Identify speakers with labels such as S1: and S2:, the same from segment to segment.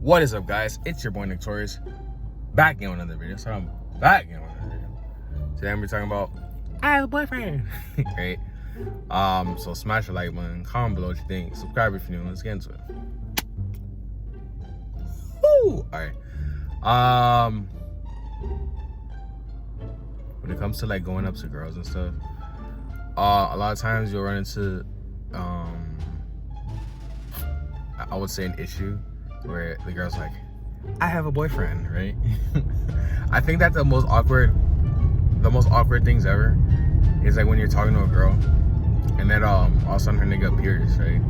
S1: What is up, guys? It's your boy Nick Torius, back in another video. So I'm back in another video. Today I'm gonna be talking about I have a boyfriend. Right? So smash the like button, comment below what you think, subscribe if you're new. Let's get into it. Woo! Alright. When it comes to like going up to girls and stuff, a lot of times you'll run into I would say an issue where the girl's like, I have a boyfriend, right? I think that's the most awkward things ever is like when you're talking to a girl and then all of a sudden her nigga appears, right?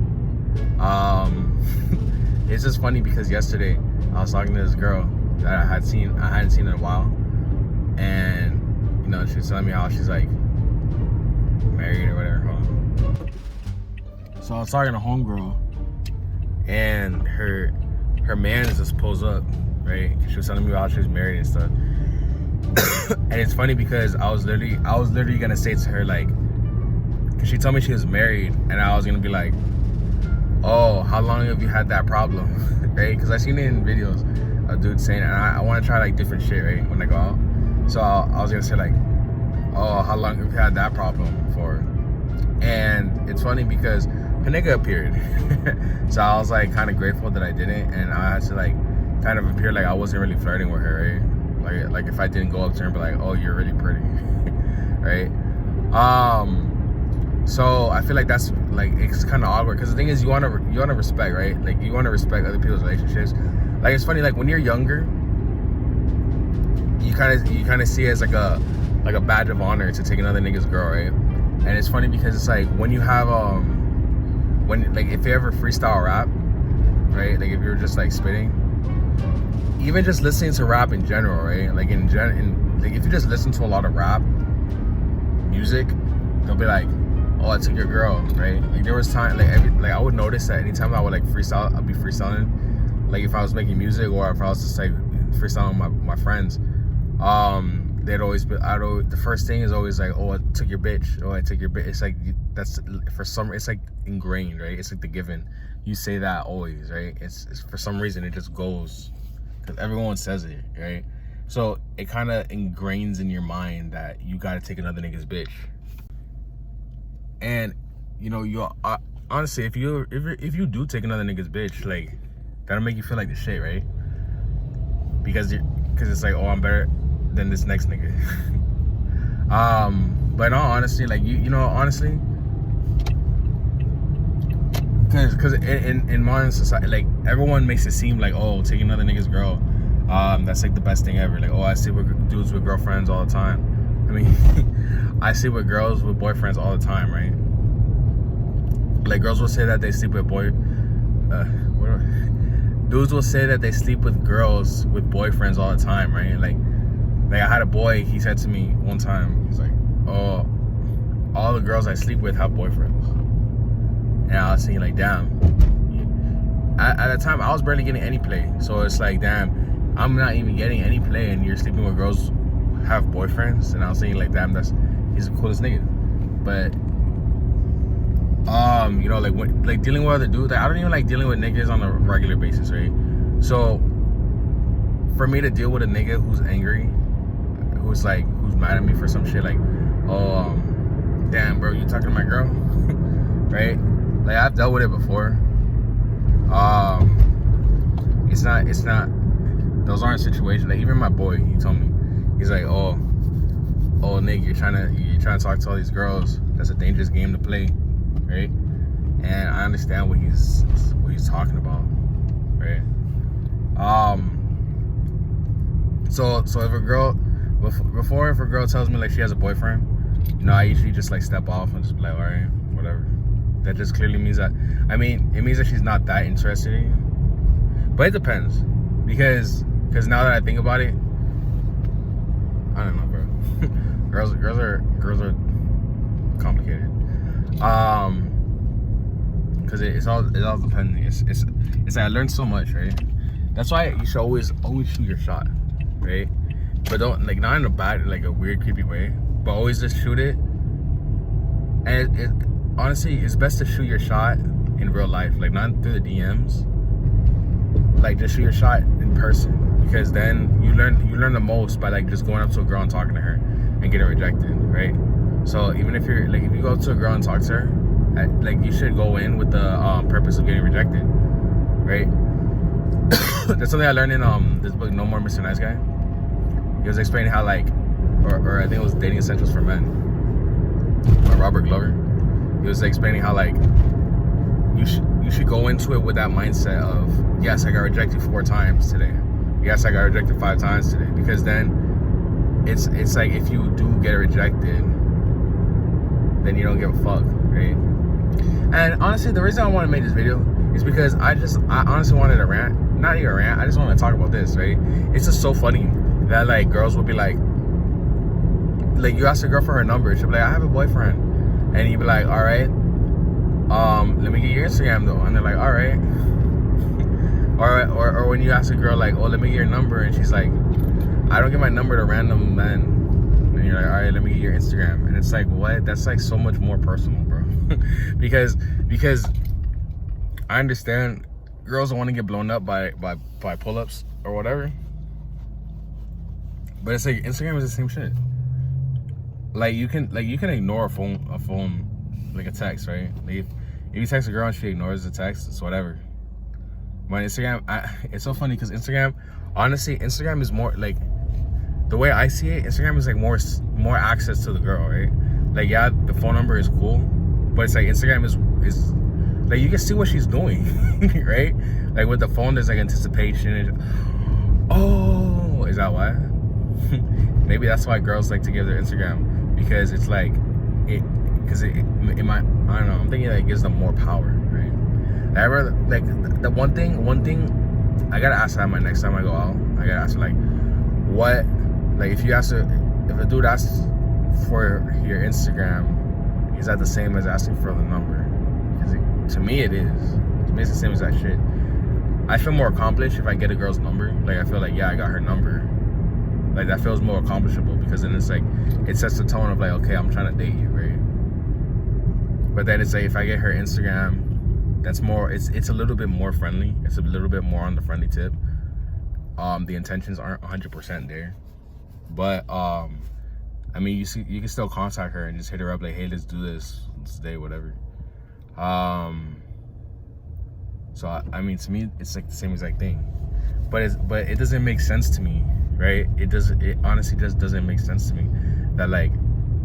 S1: It's just funny because yesterday I was talking to this girl that I hadn't seen in a while, and you know, she was telling me how she's like married or whatever. Hold on. So I was talking to homegirl, and her man is just pulls up, right? She was telling me how she was married and stuff. And it's funny because I was literally gonna say to her, like, cause she told me she was married, and I was gonna be like, oh, how long have you had that problem? Right? Because I seen it in videos of dudes saying it, and I want to try like different shit, right, when I go out. So I was gonna say like, oh, how long have you had that problem for? And it's funny because her nigga appeared. So I was like kind of grateful that I didn't, and I had to like kind of appear like I wasn't really flirting with her, right? Like if I didn't go up to her and be like, oh, you're really pretty. Right? So I feel like that's like, it's kind of awkward because the thing is you want to respect, right? Like you want to respect other people's relationships. Like it's funny, like when you're younger, you kind of see it as like a badge of honor to take another nigga's girl, right? And it's funny because it's like when you have like if you ever freestyle rap, right? Like if you're just like spitting, even just listening to rap in general, right? Like like if you just listen to a lot of rap music, they'll be like, oh, I took your girl, right? Like there was time, like I would notice that anytime I would like freestyle, I'd be freestyling, like if I was making music or if I was just like freestyling with my friends, they'd always be, the first thing is always like, oh, I took your bitch, oh, I took your bitch. It's like, that's it's like ingrained, right? It's like the given. You say that always, right? It's for some reason it just goes, because everyone says it, right? So it kind of ingrains in your mind that you got to take another nigga's bitch. And you know, honestly, if you do take another nigga's bitch, like that'll make you feel like the shit, right? Because it's like, oh, I'm better than this next nigga. But in all honesty, like you know, honestly, because in modern society, like everyone makes it seem like, oh, taking another nigga's girl, that's like the best thing ever. Like, oh, I sleep with dudes with girlfriends all the time. I mean, I sleep with girls with boyfriends all the time, right? Like girls will say that they sleep with dudes will say that they sleep with girls with boyfriends all the time, right? Like I had a boy, he said to me one time, he's like, oh, all the girls I sleep with have boyfriends. And I was thinking like, damn. At the time, I was barely getting any play. So it's like, damn, I'm not even getting any play and you're sleeping with girls who have boyfriends. And I was thinking like, damn, he's the coolest nigga. But, you know, like dealing with other dudes, like I don't even like dealing with niggas on a regular basis, right? So for me to deal with a nigga who's angry, who's mad at me for some shit, like, oh, damn, bro, you talking to my girl? Right? Like I've dealt with it before. It's not those aren't situations. Like even my boy, he told me, he's like, oh Nick, you're trying to talk to all these girls. That's a dangerous game to play, right? And I understand what he's talking about, right? So if a girl tells me like she has a boyfriend, you know, I usually just like step off and just be like, all right, whatever. That just clearly means that, I mean, it means that she's not that interested in you. But it depends, because now that I think about it, I don't know, bro. girls are complicated. Because it's all depending. It's like I learned so much, right? That's why you should always shoot your shot, right? But don't, like, not in a bad, like a weird, creepy way, but always just shoot it. And honestly, it's best to shoot your shot in real life, like not through the DMs. like just shoot your shot in person, because then you learn the most by like just going up to a girl and talking to her and getting rejected, right? So even if you're like, if you go to a girl and talk to her, like you should go in with the purpose of getting rejected, right? That's something I learned in this book, No More Mr. Nice Guy. He was explaining how like, or I think it was Dating Essentials for Men by Robert Glover. He was explaining how like you should go into it with that mindset of, yes, I got rejected 4 times today. Yes, I got rejected 5 times today. Because then it's like, if you do get rejected, then you don't give a fuck, right? And honestly, the reason I want to make this video is because I honestly wanted to rant. Not even rant, I just want to talk about this, right? It's just so funny that like girls will be like you ask a girl for her number, she'll be like, I have a boyfriend. And you'd be like, all right, let me get your Instagram though. And they're like, all right. or when you ask a girl like, oh, let me get your number, and she's like, I don't give my number to random men. And you're like, all right, let me get your Instagram. And it's like, what? That's like so much more personal, bro. because I understand girls don't want to get blown up by pull-ups or whatever, but it's like Instagram is the same shit. Like you can ignore a phone like a text, right? Like if you text a girl and she ignores the text, it's whatever. But Instagram, it's so funny because Instagram, honestly, Instagram is more like, the way I see it, Instagram is like more access to the girl, right? Like, yeah, the phone number is cool, but it's like Instagram is like, you can see what she's doing, right? Like with the phone, there's like anticipation. Oh, is that why? Maybe that's why girls like to give their Instagram, because it's like it might, I don't know, I'm thinking that it gives them more power, right? I rather, like, the one thing I gotta ask her my next time I go out, I gotta ask her like, what, like if a dude asks for your Instagram, is that the same as asking for the number? Because to me it is. To me it's the same as that shit. I feel more accomplished if I get a girl's number. Like I feel like, yeah, I got her number. Like that feels more accomplishable, because then it's like, it sets the tone of like, okay, I'm trying to date you, right? But then it's like, if I get her Instagram, that's more, it's a little bit more friendly. It's a little bit more on the friendly tip. The intentions aren't 100% there, but I mean, you can still contact her and just hit her up like, hey, let's do this today, whatever. So I mean, to me, it's like the same exact thing, but it doesn't make sense to me, right? It honestly just doesn't make sense to me that like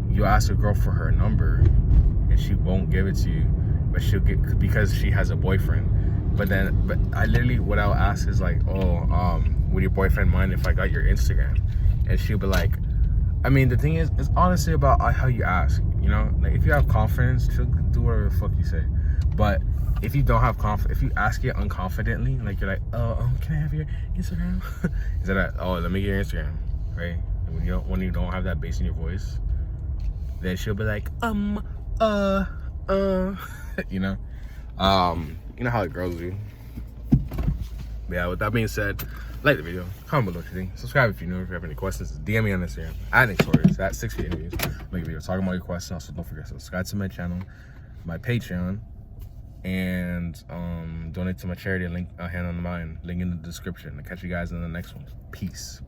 S1: you ask a girl for her number and she won't give it to you, but she'll get, because she has a boyfriend. But I literally, what I'll ask is like, oh, would your boyfriend mind if I got your Instagram? And she'll be like, I mean, the thing is, it's honestly about how you ask, you know? Like, if you have confidence, she'll do whatever the fuck you say. But if you don't have confidence, if you ask it unconfidently, like you're like, oh, can I have your Instagram? Instead of, oh, let me get your Instagram, right? And when you don't have that bass in your voice, then she'll be like, you know? You know how the girls do. But yeah, with that being said, like the video, comment below what you think, subscribe if you're new. If you have any questions, DM me on Instagram at Torius, at 6 Feet Interviews. Make a video talking about your questions. Also, don't forget to subscribe to my channel, my Patreon, and donate to my charity. Link hand on the mind, link in the description. I'll catch you guys in the next one. Peace.